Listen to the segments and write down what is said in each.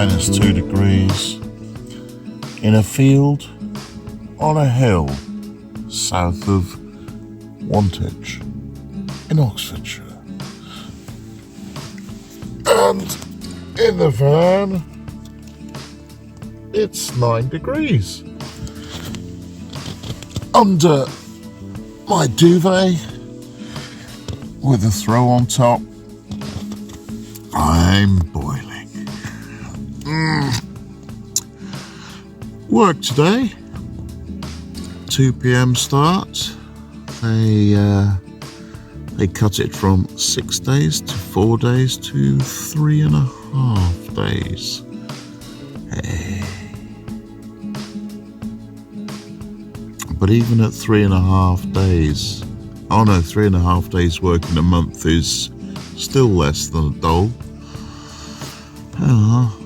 -2 degrees in a field on a hill south of Wantage in Oxfordshire. And in the van, it's 9 degrees. Under my duvet, with a throw on top, I'm boiling. Work today, 2 p.m. start. They cut it from 6 days to 4 days to 3.5 days. Hey. But even at 3.5 days, 3.5 days work in a month is still less than a dole. Oh.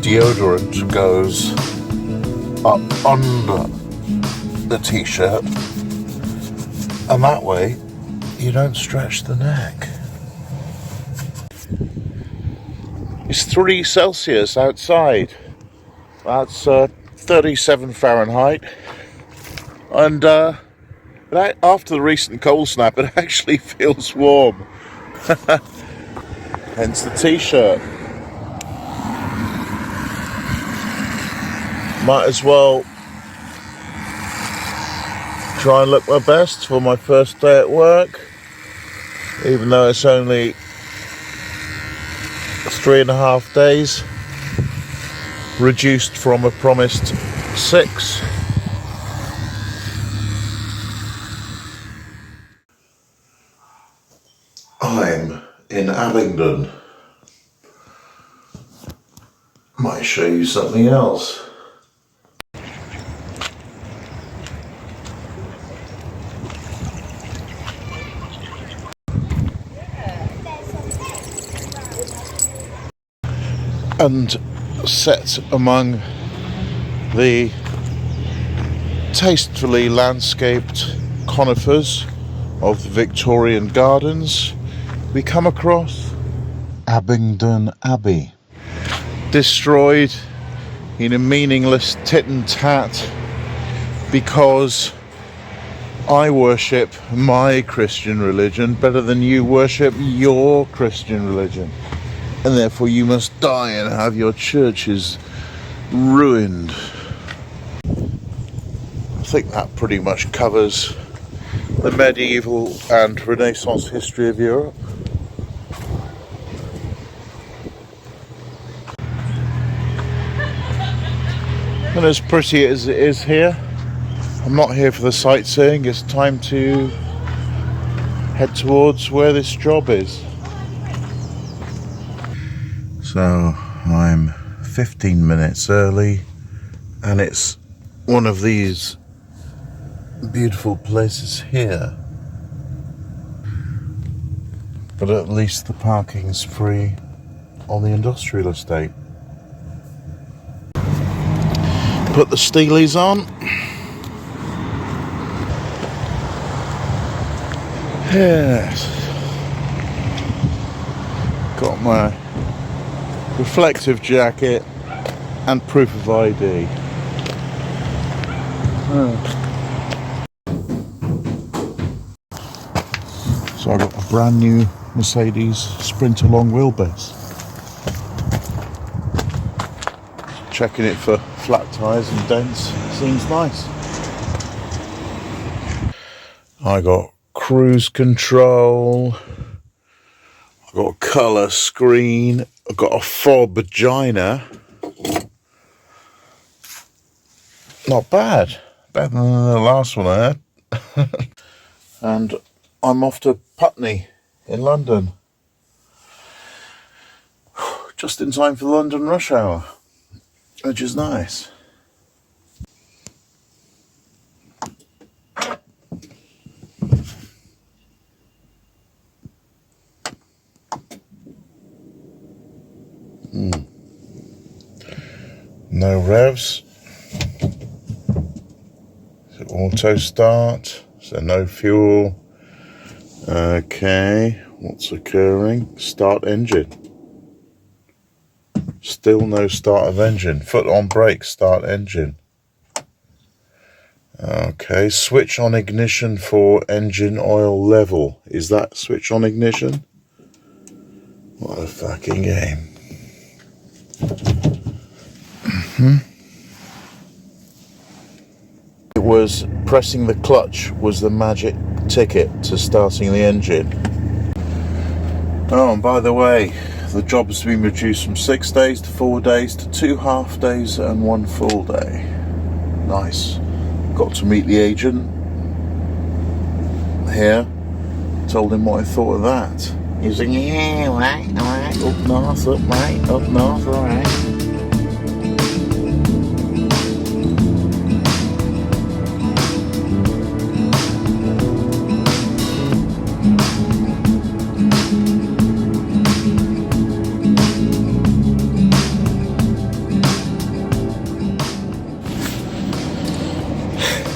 Deodorant goes up under the t-shirt, and that way you don't stretch the neck. It's 3 Celsius outside. That's 37 Fahrenheit, and after the recent cold snap, it actually feels warm. Hence the t-shirt. Might as well try and look my best for my first day at work, even though it's only 3.5 days, reduced from a promised 6. I'm in Abingdon. Might show you something else. And set among the tastefully landscaped conifers of the Victorian gardens, we come across Abingdon Abbey, destroyed in a meaningless tit and tat because I worship my Christian religion better than you worship your Christian religion. And therefore you must die and have your churches ruined. I think that pretty much covers the medieval and Renaissance history of Europe. And as pretty as it is here, I'm not here for the sightseeing. It's time to head towards where this job is. So I'm 15 minutes early, and it's one of these beautiful places here. But at least the parking's free on the industrial estate. Put the steelies on. Yes. Got my reflective jacket and proof of ID. So I got a brand new Mercedes Sprinter long wheelbase. Checking it for flat tyres and dents, seems nice. I got cruise control, I got a colour screen, I got a fob vagina. Not bad, better than the last one I had. And I'm off to Putney in London, just in time for the London rush hour, which is nice. No revs. So auto start. So no fuel. Okay, what's occurring? Start engine. Still no start of engine. Foot on brake, start engine. Okay, switch on ignition for engine oil level. Is that switch on ignition? What a fucking game. It was pressing the clutch was the magic ticket to starting the engine. Oh, and by the way, the job has been reduced from 6 days to 4 days to 2 half days and 1 full day. Nice. Got to meet the agent here. Told him what I thought of that. He was like, yeah, alright, up north, up right, up north, alright.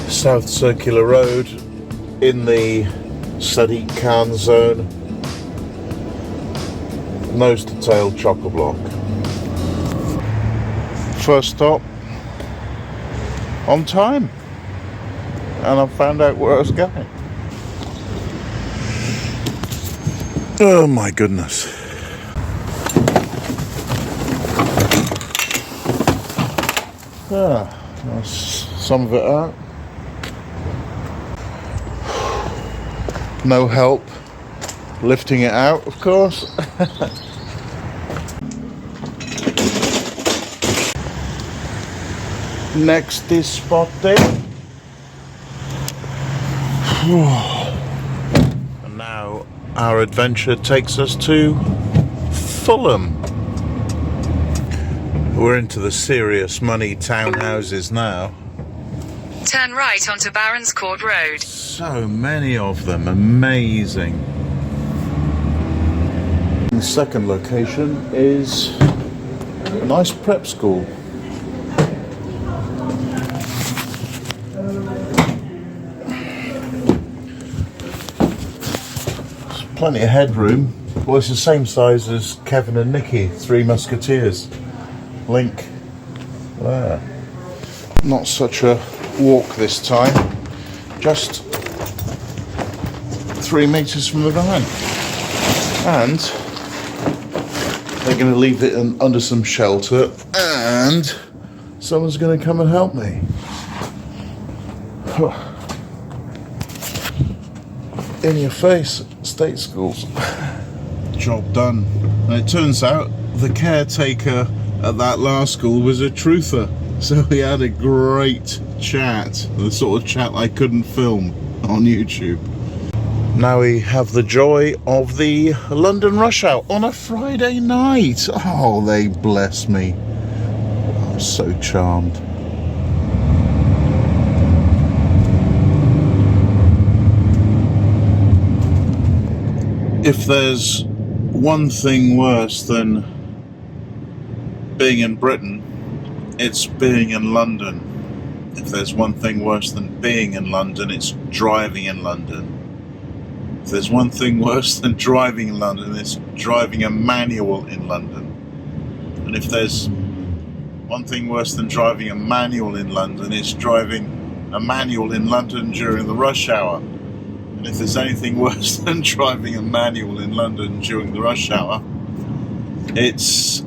South Circular Road in the Sadiq Khan zone. Nose to tail chopper block. First stop on time, and I found out where I was going. Oh my goodness. That's some of it out. No help lifting it out, of course. Next is spotted. And now our adventure takes us to Fulham. We're into the serious money townhouses now. Turn right onto Barons Court Road. So many of them, amazing. The second location is a nice prep school. There's plenty of headroom. Well, it's the same size as Kevin and Nicky, Three Musketeers. Link there. Not such a walk this time, just 3 meters from the van, and they're going to leave it under some shelter, and someone's going to come and help me. In your face, state schools. Job done. And it turns out the caretaker at that last school was a truther. So we had a great chat, the sort of chat I couldn't film on YouTube. Now we have the joy of the London rush hour on a Friday night. Oh, they bless me. I'm so charmed. If there's one thing worse than being in Britain, it's being in London. If there's one thing worse than being in London, it's driving in London. If there's one thing worse than driving in London, it's driving a manual in London. And if there's one thing worse than driving a manual in London, it's driving a manual in London during the rush hour. And And if there's anything worse than driving a manual in London during the rush hour, it's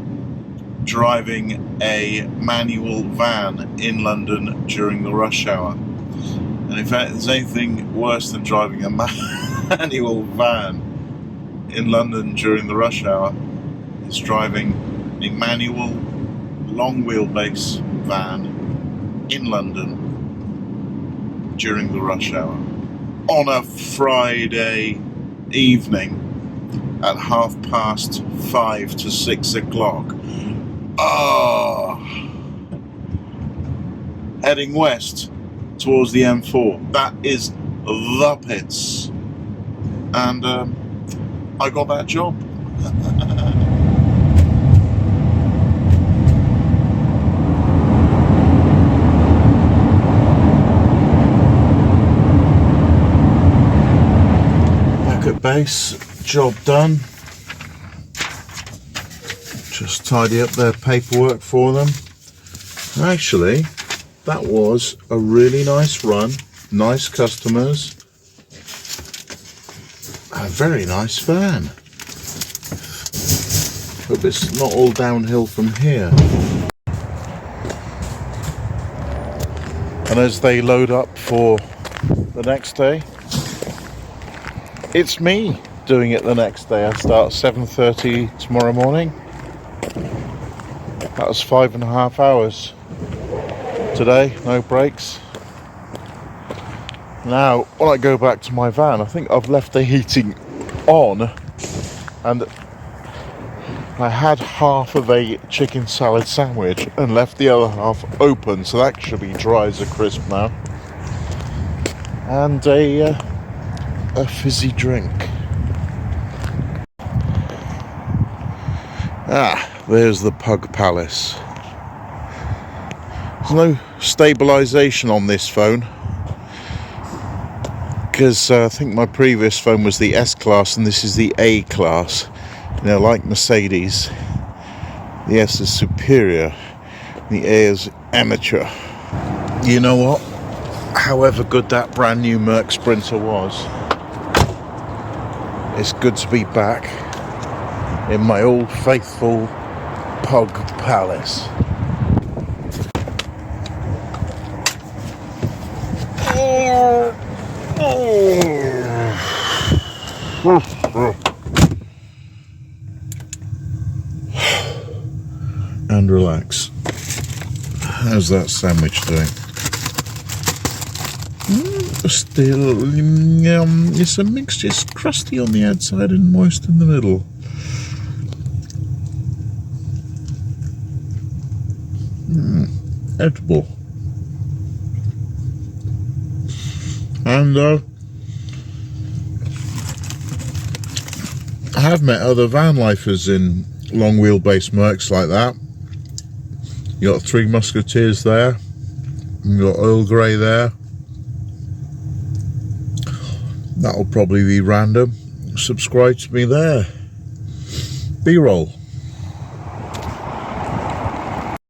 driving a manual van in London during the rush hour. And in fact, there's anything worse than driving a manual van in London during the rush hour, it's driving a manual long wheelbase van in London during the rush hour on a Friday evening at 5:30 to 6 o'clock. Heading west towards the M4. That is the pits. And I got that job. Back at base, job done. Just tidy up their paperwork for them. Actually, that was a really nice run, nice customers, a very nice van. Hope it's not all downhill from here. And as they load up for the next day, it's me doing it the next day. I start 7:30 tomorrow morning. That was 5.5 hours today, no breaks. Now, when I go back to my van, I think I've left the heating on, and I had half of a chicken salad sandwich and left the other half open, so that should be dry as a crisp now. And a fizzy drink. There's the Pug Palace. There's no stabilisation on this phone, because I think my previous phone was the S class and this is the A class. You know, like Mercedes, the S is superior, the A is amateur. You know what? However good that brand new Merc Sprinter was, it's good to be back in my old faithful Pug Palace. And relax. How's that sandwich doing? Still, it's a mixture. It's crusty on the outside and moist in the middle. Edible. And I have met other van lifers in long wheelbase Mercs like that. You got Three Musketeers there, you got Earl Grey there. That'll probably be random. Subscribe to me there. B-roll.